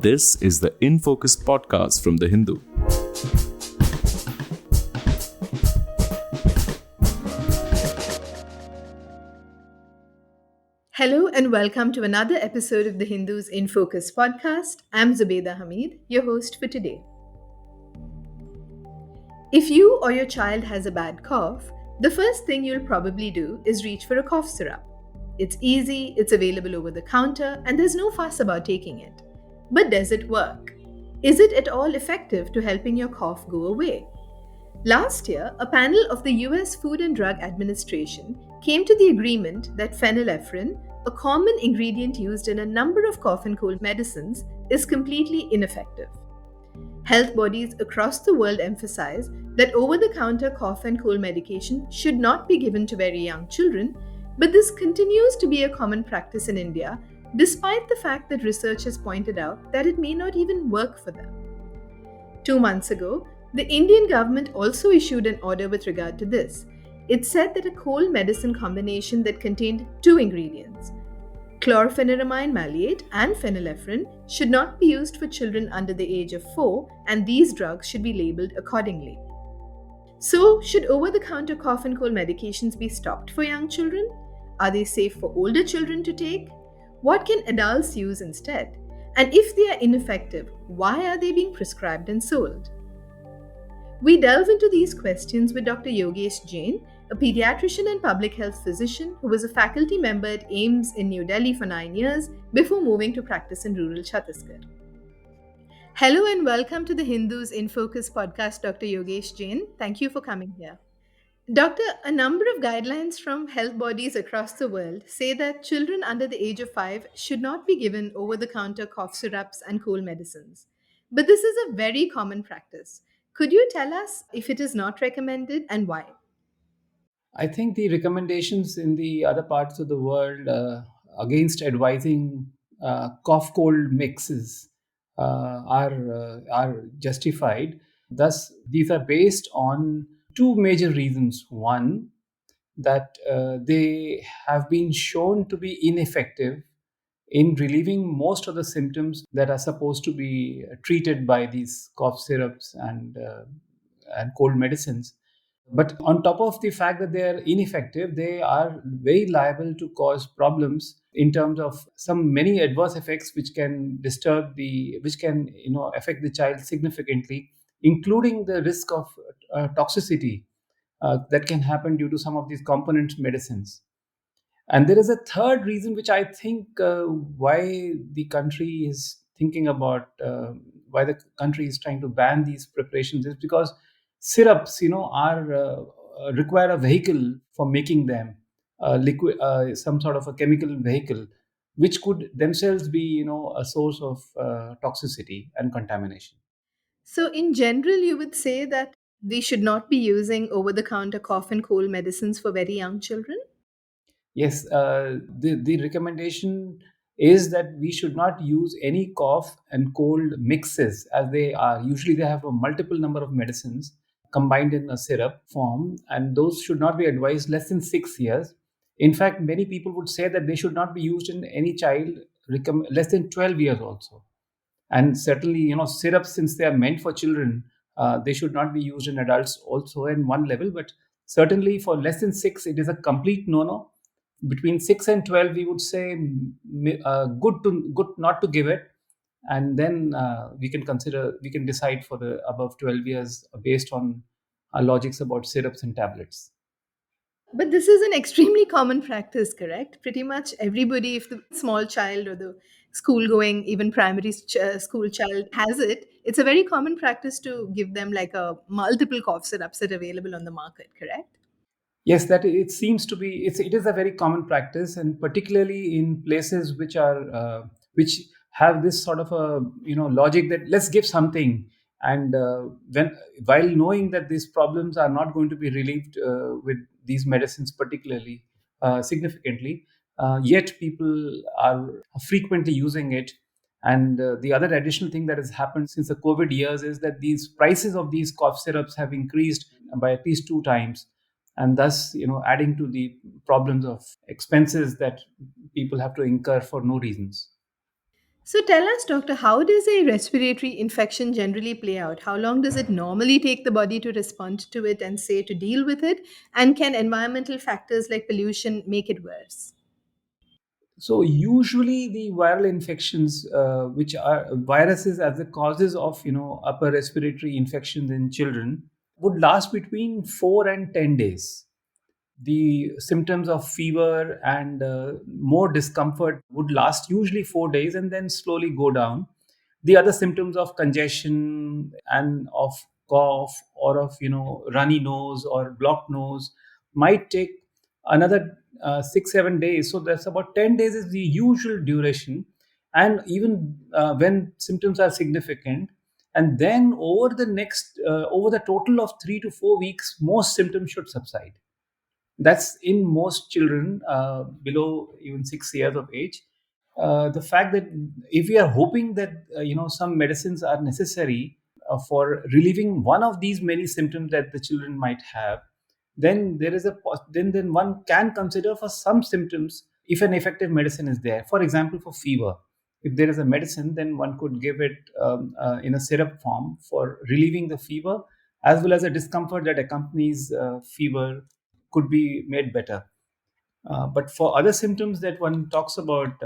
This is the In Focus podcast from The Hindu. Hello and welcome to another episode of the Hindus in Focus podcast. I'm Zubeda Hamid, your host for today. If you or your child has a bad cough, the first thing you'll probably do is reach for a cough syrup. It's easy, it's available over the counter, and there's no fuss about taking it. But does it work? Is it at all effective to helping your cough go away? Last year, a panel of the US Food and Drug Administration came to the agreement that phenylephrine, a common ingredient used in a number of cough and cold medicines, is completely ineffective. Health bodies across the world emphasize that over the counter cough and cold medication should not be given to very young children, but this continues to be a common practice in India, despite the fact that research has pointed out that it may not even work for them. 2 months ago, the Indian government also issued an order with regard to this. It said that a cold medicine combination that contained two ingredients, chlorpheniramine maleate and phenylephrine, should not be used for children under the age of 4, and these drugs should be labeled accordingly. So, should over-the-counter cough and cold medications be stopped for young children? Are they safe for older children to take? What can adults use instead? And if they are ineffective, why are they being prescribed and sold? We delve into these questions with Dr. Yogesh Jain, a pediatrician and public health physician who was a faculty member at AIIMS in New Delhi for 9 years before moving to practice in rural Chhattisgarh. Hello and welcome to the Hindus in Focus podcast, Dr. Yogesh Jain. Thank you for coming here. Doctor, a number of guidelines from health bodies across the world say that children under the age of 5 should not be given over the counter cough syrups and cold medicines. But this is a very common practice. Could you tell us if it is not recommended and why? I think the recommendations in the other parts of the world against advising cough cold mixes are justified. Thus, these are based on two major reasons. One, that they have been shown to be ineffective in relieving most of the symptoms that are supposed to be treated by these cough syrups and cold medicines. But on top of the fact that they are ineffective, they are very liable to cause problems in terms of some many adverse effects which can affect the child significantly, including the risk of toxicity that can happen due to some of these component medicines. And there is a third reason which I think why the country is thinking about why the country is trying to ban these preparations is because syrups, are require a vehicle for making them, liquid, some sort of a chemical vehicle, which could themselves be, a source of toxicity and contamination. So, in general, you would say that we should not be using over the counter cough and cold medicines for very young children? Yes, the recommendation is that we should not use any cough and cold mixes as they are. Usually, they have a multiple number of medicines combined in a syrup form, and those should not be advised less than 6 years. In fact, many people would say that they should not be used in any child less than 12 years also. And certainly, syrups, since they are meant for children, they should not be used in adults also in one level. But certainly for less than 6, it is a complete no-no. Between 6 and 12, we would say good not to give it, and then we can decide for the above 12 years based on our logics about syrups and tablets. But this is an extremely common practice, correct? Pretty much everybody, if the small child or the school going, even primary school child has it, it's a very common practice to give them like a multiple cough syrups that are available on the market, correct? Yes, that it seems to be. It is a very common practice, and particularly in places which have this sort of a logic that let's give something, and when while knowing that these problems are not going to be relieved with these medicines particularly significantly, yet people are frequently using it. And the other additional thing that has happened since the COVID years is that these prices of these cough syrups have increased by at least 2 times, and thus adding to the problems of expenses that people have to incur for no reasons. So tell us, doctor, how does a respiratory infection generally play out? How long does it normally take the body to respond to it and say to deal with it? And can environmental factors like pollution make it worse? So usually the viral infections, which are viruses as the causes of upper respiratory infections in children, would last between 4 and 10 days. The symptoms of fever and more discomfort would last usually 4 days and then slowly go down. The other symptoms of congestion and of cough or of runny nose or blocked nose might take another 6 7 days. So that's about 10 days is the usual duration. And even when symptoms are significant, and then over the total of 3 to 4 weeks, most symptoms should subside. That's in most children below even 6 years of age. The fact that if we are hoping that some medicines are necessary for relieving one of these many symptoms that the children might have, then then one can consider for some symptoms if an effective medicine is there. For example, for fever, if there is a medicine, then one could give it in a syrup form for relieving the fever as well as the discomfort that accompanies fever could be made better. But for other symptoms that one talks about,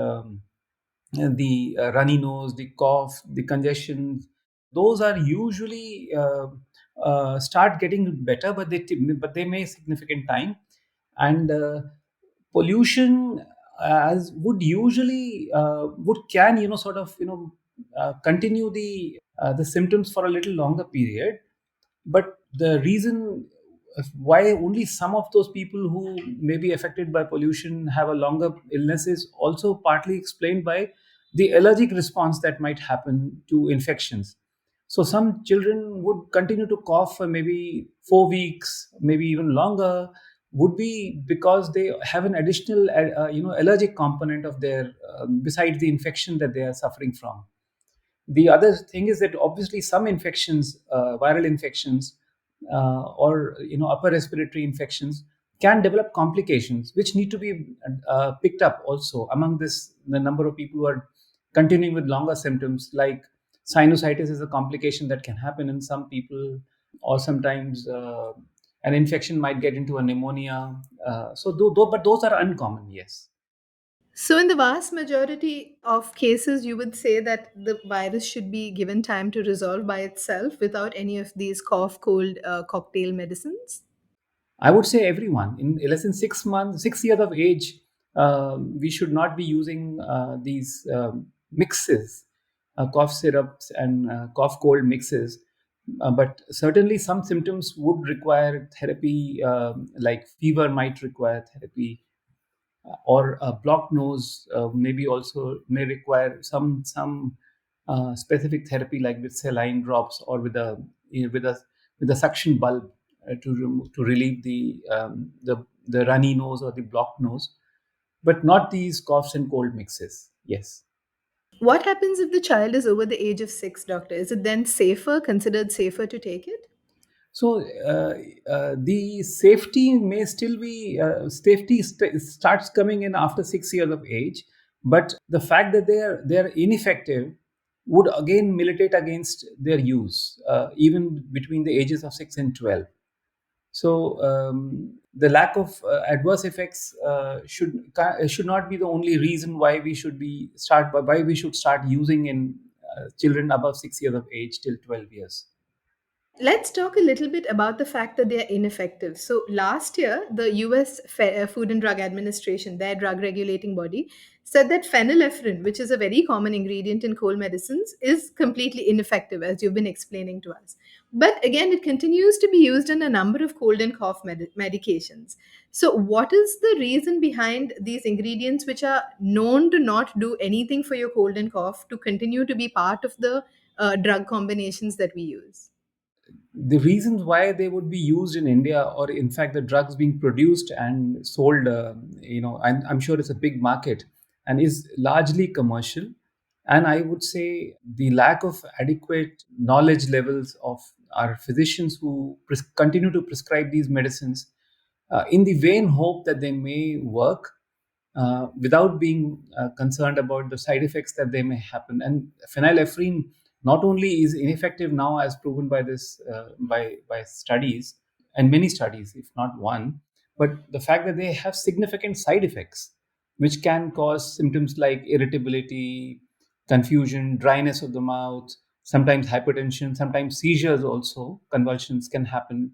the runny nose, the cough, the congestion, those are usually start getting better, but they may significant time. And pollution as would usually would can sort of continue the symptoms for a little longer period. But the reason why only some of those people who may be affected by pollution have a longer illness is also partly explained by the allergic response that might happen to infections. So some children would continue to cough for maybe 4 weeks, maybe even longer, would be because they have an additional allergic component of their besides the infection that they are suffering from. The other thing is that obviously some infections, viral infections, or upper respiratory infections can develop complications which need to be picked up also among the number of people who are continuing with longer symptoms, like sinusitis is a complication that can happen in some people, or sometimes an infection might get into a pneumonia. But those are uncommon, yes. So, in the vast majority of cases, you would say that the virus should be given time to resolve by itself without any of these cough, cold, cocktail medicines. I would say everyone in less than 6 months, 6 years of age, we should not be using these mixes, cough syrups and cough cold mixes. But certainly, some symptoms would require therapy, like fever might require therapy, or a blocked nose maybe also may require some specific therapy, like with saline drops or with a with a suction bulb to relieve the runny nose or the blocked nose, but not these coughs and cold mixes. Yes. What happens if the child is over the age of 6, doctor? Is it then safer, considered safer to take it? So the safety may still be starts coming in after 6 years of age, but the fact that they are ineffective would again militate against their use, even between the ages of 6 and 12. So the lack of adverse effects should not be the only reason why we should start using in children above 6 years of age till 12 years. Let's talk a little bit about the fact that they are ineffective. So, last year, the US Food and Drug Administration, their drug regulating body, said that phenylephrine, which is a very common ingredient in cold medicines, is completely ineffective, as you've been explaining to us. But again, it continues to be used in a number of cold and cough medications. So, what is the reason behind these ingredients, which are known to not do anything for your cold and cough, to continue to be part of the drug combinations that we use? The reasons why they would be used in India, or in fact the drugs being produced and sold, I'm sure it's a big market and is largely commercial. And I would say the lack of adequate knowledge levels of our physicians who continue to prescribe these medicines in the vain hope that they may work, without being concerned about the side effects that they may happen. And phenylephrine not only is ineffective now, as proven by this by studies, and many studies, if not one, but the fact that they have significant side effects, which can cause symptoms like irritability, confusion, dryness of the mouth, sometimes hypertension, sometimes seizures, also convulsions can happen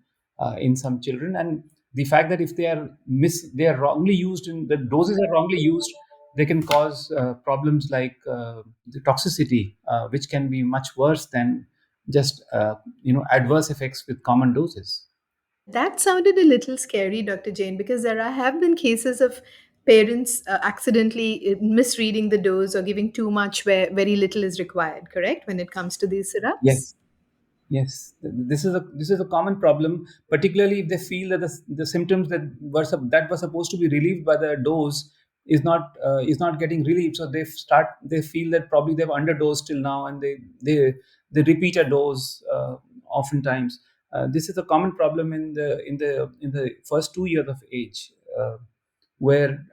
in some children. And the fact that if they are wrongly used and the doses are wrongly used, they can cause problems like the toxicity, which can be much worse than just adverse effects with common doses. That sounded a little scary, Dr. Jane, because have been cases of parents accidentally misreading the dose or giving too much where very little is required, correct, when it comes to these syrups? Yes. Yes, this is a common problem, particularly if they feel that the symptoms that were supposed to be relieved by the dose is not getting relieved. So they feel that probably they've underdosed till now, and they repeat a dose oftentimes. This is a common problem in the first 2 years of age, where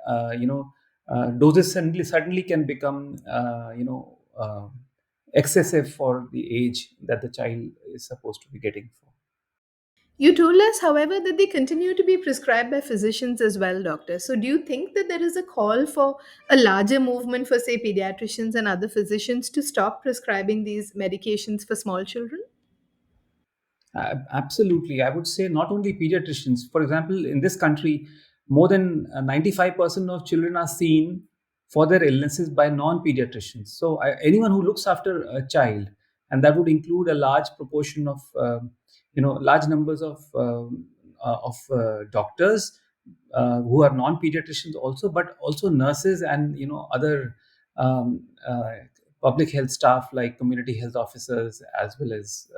doses suddenly can become excessive for the age that the child is supposed to be getting for. You told us, however, that they continue to be prescribed by physicians as well, doctor. So, do you think that there is a call for a larger movement for, say, pediatricians and other physicians to stop prescribing these medications for small children? Absolutely. I would say not only pediatricians. For example, in this country, more than 95% of children are seen for their illnesses by non pediatricians. So, anyone who looks after a child, and that would include a large proportion of, large numbers of doctors who are non pediatricians also, but also nurses and other public health staff like community health officers, as well as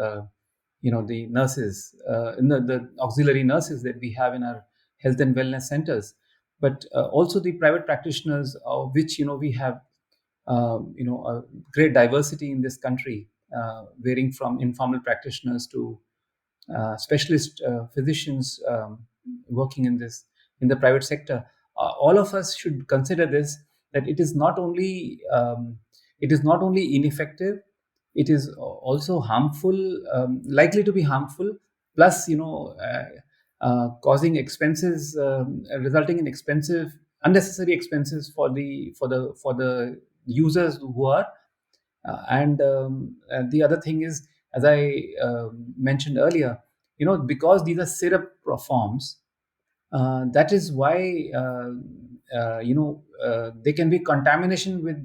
the nurses, the auxiliary nurses that we have in our health and wellness centers, but also the private practitioners, of which we have a great diversity in this country, varying from informal practitioners to specialist physicians working in the private sector. All of us should consider this, that it is not only ineffective, it is also harmful, likely to be harmful, plus causing expenses, resulting in expensive unnecessary expenses for the users who are and the other thing is, as I mentioned earlier, because these are syrup forms, that is why there can be contamination with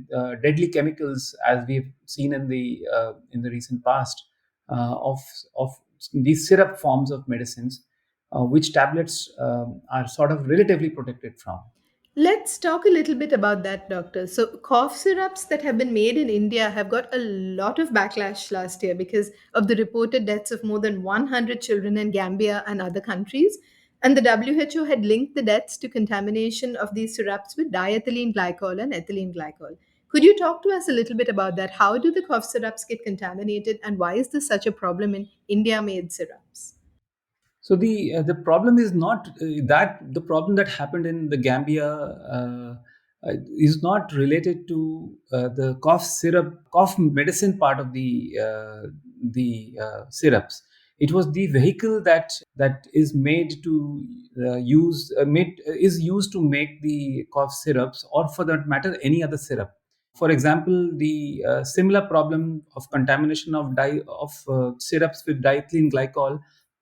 deadly chemicals, as we've seen in the recent past, of these syrup forms of medicines, which tablets are sort of relatively protected from. Let's talk a little bit about that, doctor. So, cough syrups that have been made in India have got a lot of backlash last year because of the reported deaths of more than 100 children in Gambia and other countries. And the WHO had linked the deaths to contamination of these syrups with diethylene glycol and ethylene glycol. Could you talk to us a little bit about that? How do the cough syrups get contaminated, and why is this such a problem in India made syrups? So the problem is not that the problem that happened in the Gambia is not related to the cough medicine part of the syrups. It was the vehicle that is made to made is used to make the cough syrups, or for that matter, any other syrup. For example, the similar problem of contamination of syrups with diethylene glycol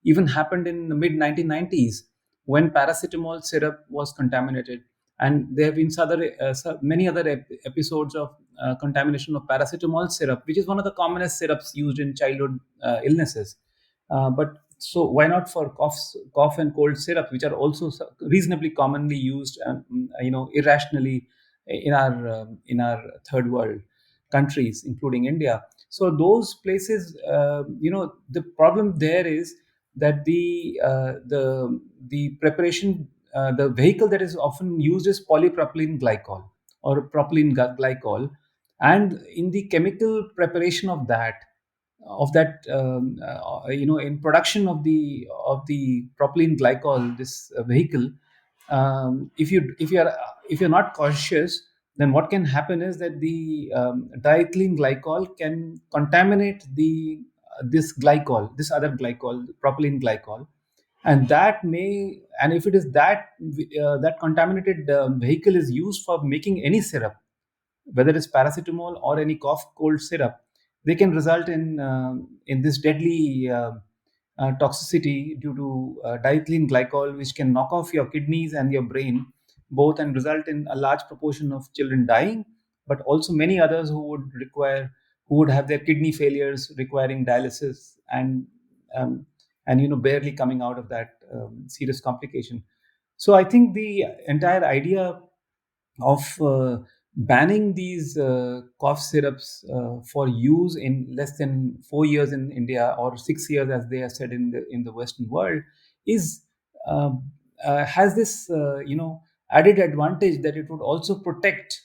even happened in the mid 1990s, when paracetamol syrup was contaminated. And there have been many other episodes of contamination of paracetamol syrup, which is one of the commonest syrups used in childhood illnesses. But so why not for cough and cold syrup, which are also reasonably commonly used, and irrationally in our third world countries, including India. So those places, the problem there is that the preparation, the vehicle that is often used is polypropylene glycol or propylene glycol, and in the chemical preparation of that in production of the propylene glycol, this vehicle, if you're not cautious, then what can happen is that the diethylene glycol can contaminate the this other glycol, propylene glycol, and if it is that contaminated vehicle is used for making any syrup, whether it's paracetamol or any cough cold syrup, they can result in this deadly toxicity due to diethylene glycol, which can knock off your kidneys and your brain both, and result in a large proportion of children dying, but also many others who would have their kidney failures requiring dialysis, um, and barely coming out of that serious complication. So I think the entire idea of banning these cough syrups for use in less than 4 years in India, or 6 years as they are said in the Western world, is uh, has this added advantage that it would also protect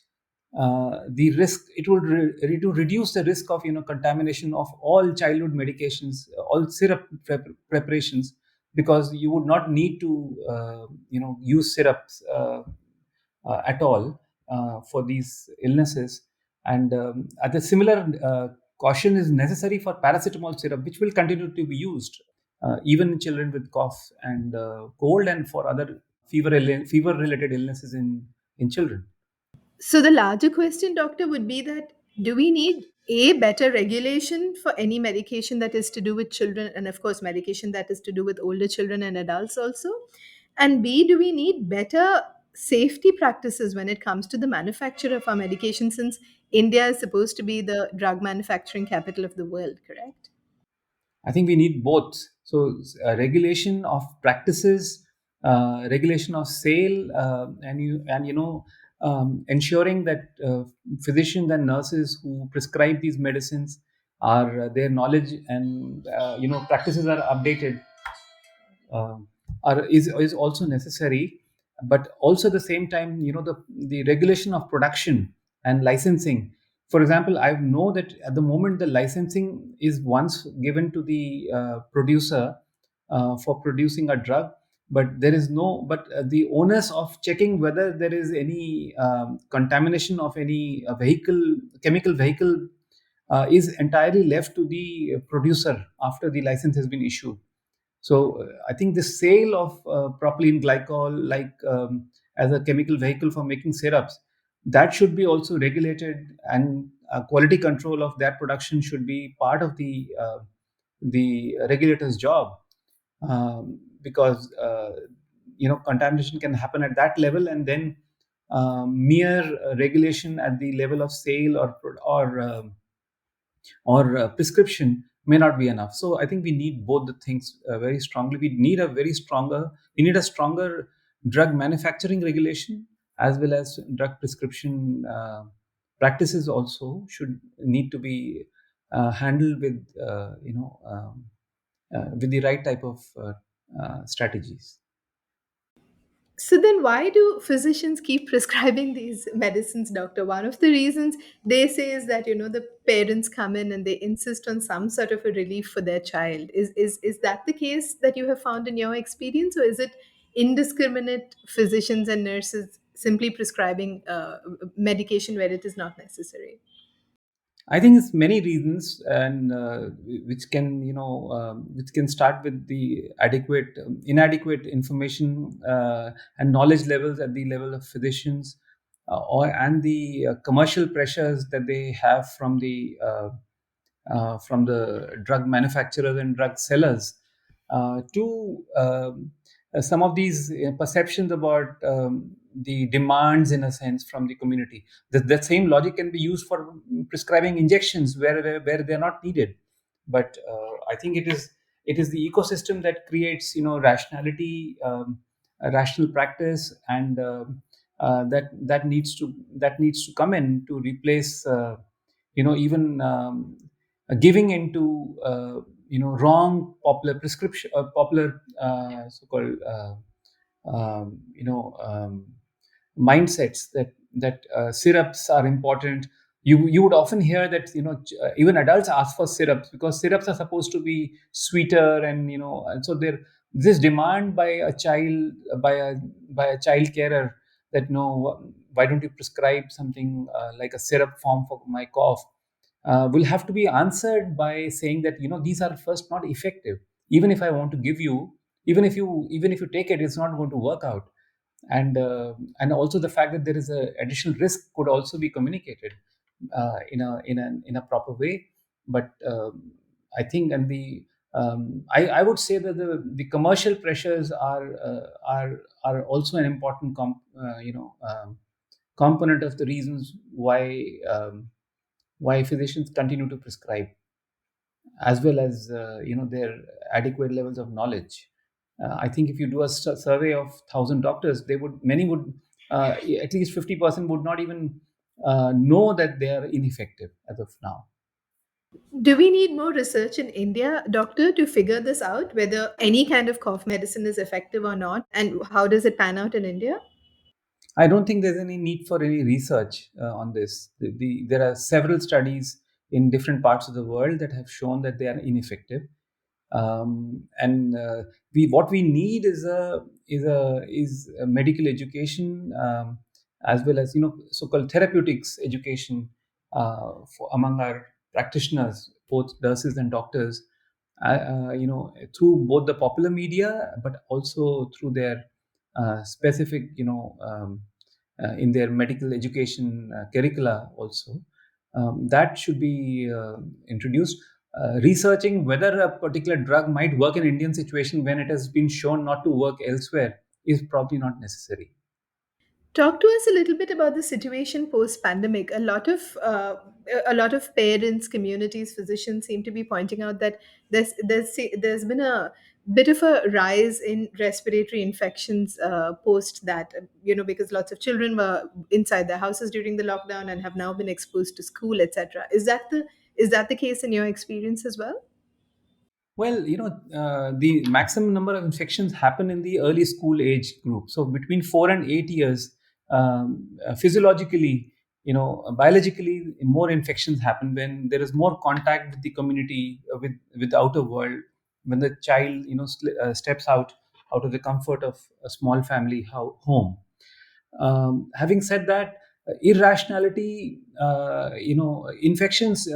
the risk. It would reduce the risk of contamination of all childhood medications, all syrup preparations, because you would not need to use syrups at all for these illnesses. And the similar caution is necessary for paracetamol syrup, which will continue to be used even in children with cough and cold, and for other fever related illnesses in children. So the larger question, doctor, would be that do we need a better regulation for any medication that is to do with children, and of course medication that is to do with older children and adults also? And B, do we need better safety practices when it comes to the manufacture of our medication, since India is supposed to be the drug manufacturing capital of the world, correct? I think we need both. So, regulation of practices, regulation of sale, ensuring that physicians and nurses who prescribe these medicines are their knowledge and practices are updated, uh, is also necessary. But also at the same time, the regulation of production and licensing. For example, I know that at the moment the licensing is once given to the producer for producing a drug, but there is no but the onus of checking whether there is any contamination of any chemical vehicle is entirely left to the producer after the license has been issued. So I think the sale of propylene glycol, like as a chemical vehicle for making syrups, that should be also regulated, and quality control of that production should be part of the regulator's job, because contamination can happen at that level, and then mere regulation at the level of sale or prescription may not be enough. So I think we need both the things very strongly. We need a stronger drug manufacturing regulation, as well as drug prescription practices also should need to be handled with the right type of strategies. So then why do physicians keep prescribing these medicines, doctor? One of the reasons they say is that the parents come in and they insist on some sort of a relief for their child. Is that the case that you have found in your experience, or is it indiscriminate physicians and nurses simply prescribing medication where it is not necessary? I think it's many reasons, and which can start with the inadequate information and knowledge levels at the level of physicians, or and the commercial pressures that they have from the drug manufacturers and drug sellers, to some of these perceptions about the demands, in a sense, from the community. That same logic can be used for prescribing injections where they're not needed. But I think it is the ecosystem that creates a rational practice, and that needs to come in to replace even giving into wrong popular so-called mindsets that syrups are important. You would often hear that even adults ask for syrups because syrups are supposed to be sweeter, and and so this demand by a child, by a child carer, that no, why don't you prescribe something like a syrup form for my cough, will have to be answered by saying that these are first not effective. Even if I want to give you, even if you take it, it's not going to work out. And also the fact that there is a additional risk could also be communicated in a proper way. But I think, and I would say that the commercial pressures are also an important component of the reasons why physicians continue to prescribe, as well as their adequate levels of knowledge. I think if you do a survey of 1,000 doctors, many would, at least 50% would not even know that they are ineffective as of now. Do we need more research in India, doctor, to figure this out, whether any kind of cough medicine is effective or not? And how does it pan out in India? I don't think there's any need for any research on this. There are several studies in different parts of the world that have shown that they are ineffective. And we what we need is a medical education, as well as so-called therapeutics education among our practitioners, both nurses and doctors, through both the popular media, but also through their specific, in their medical education curricula also. That should be introduced. Researching whether a particular drug might work in Indian situation when it has been shown not to work elsewhere is probably not necessary. Talk to us a little bit about the situation post-pandemic. A lot of parents, communities, physicians seem to be pointing out that there's been a bit of a rise in respiratory infections post that, because lots of children were inside their houses during the lockdown and have now been exposed to school, etc. Is that the case in your experience as well? Well, the maximum number of infections happen in the early school age group. So between 4 and 8 years, physiologically, biologically, more infections happen when there is more contact with the community, with the outer world. When the child, steps out of the comfort of a small family home. Having said that, irrationality, infections,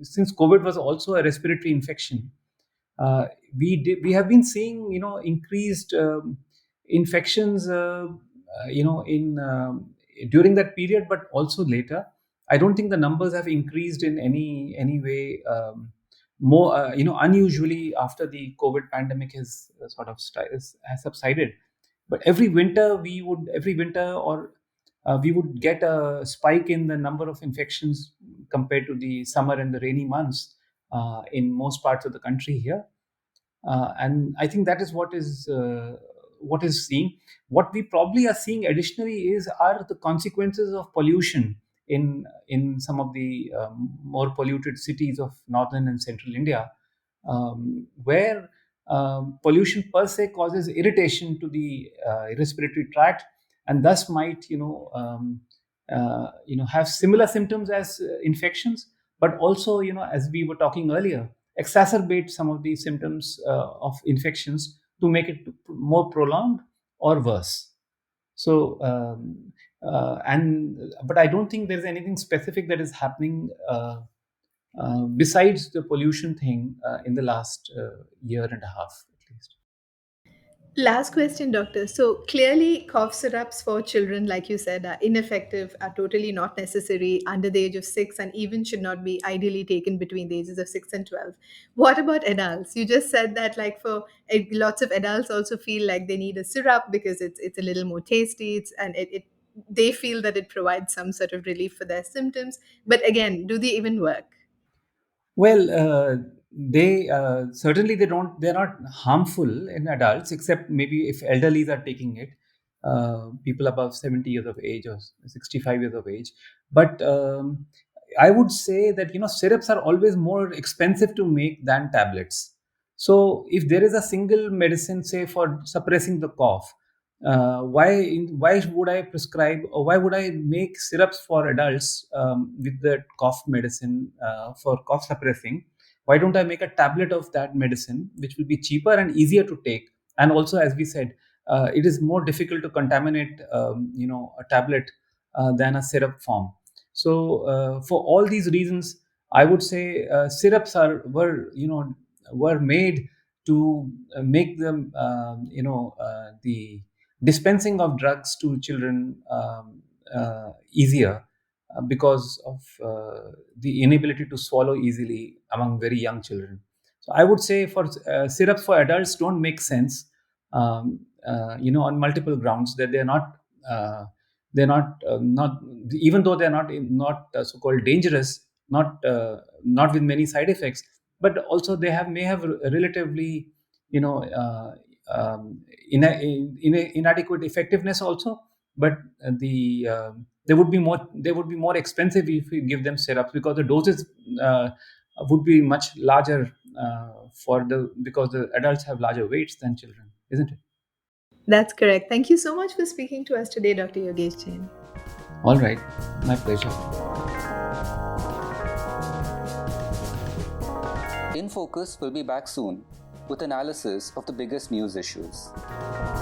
since COVID was also a respiratory infection, we have been seeing increased infections, in during that period, but also later. I don't think the numbers have increased in any way more unusually after the COVID pandemic has has subsided. But every winter, or we would get a spike in the number of infections compared to the summer and the rainy months in most parts of the country here. And I think that is what is seeing. What we probably are seeing additionally are the consequences of pollution in some of the more polluted cities of northern and central India, where pollution per se causes irritation to the respiratory tract, and thus might have similar symptoms as infections, but also, as we were talking earlier, exacerbate some of the symptoms of infections to make it more prolonged or worse. So, and but I don't think there's anything specific that is happening besides the pollution thing in the last year and a half, at least. Last question, doctor. So clearly, cough syrups for children, like you said, are ineffective, are totally not necessary under the age of 6, and even should not be ideally taken between the ages of 6 and 12. What about adults? You just said that, like, for lots of adults also feel like they need a syrup because it's a little more tasty. It they feel that it provides some sort of relief for their symptoms. But again, do they even work? Well, they certainly they don't. They're not harmful in adults, except maybe if elderlies are taking it, people above 70 years of age or 65 years of age. But I would say that syrups are always more expensive to make than tablets. So if there is a single medicine, say for suppressing the cough, why would I prescribe, or why would I make syrups for adults with the cough medicine for cough suppressing, Why don't I make a tablet of that medicine, which will be cheaper and easier to take? And also, as we said, it is more difficult to contaminate, a tablet than a syrup form. So, for all these reasons, I would say syrups were made to make them, the dispensing of drugs to children easier, because of the inability to swallow easily among very young children. So I would say for syrups for adults don't make sense, on multiple grounds, that they're not even though they're not so-called dangerous, not with many side effects, but also they may have relatively, you know uh, inadequate effectiveness also. But they would be more expensive if we give them syrups, because the doses would be much larger, because the adults have larger weights than children, isn't it? That's correct. Thank you so much for speaking to us today, Dr. Yogesh Jain. All right, my pleasure. In Focus will be back soon with analysis of the biggest news issues.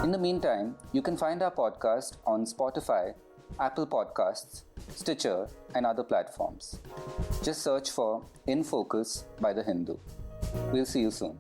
In the meantime, you can find our podcast on Spotify, Apple Podcasts, Stitcher, and other platforms. Just search for In Focus by The Hindu. We'll see you soon.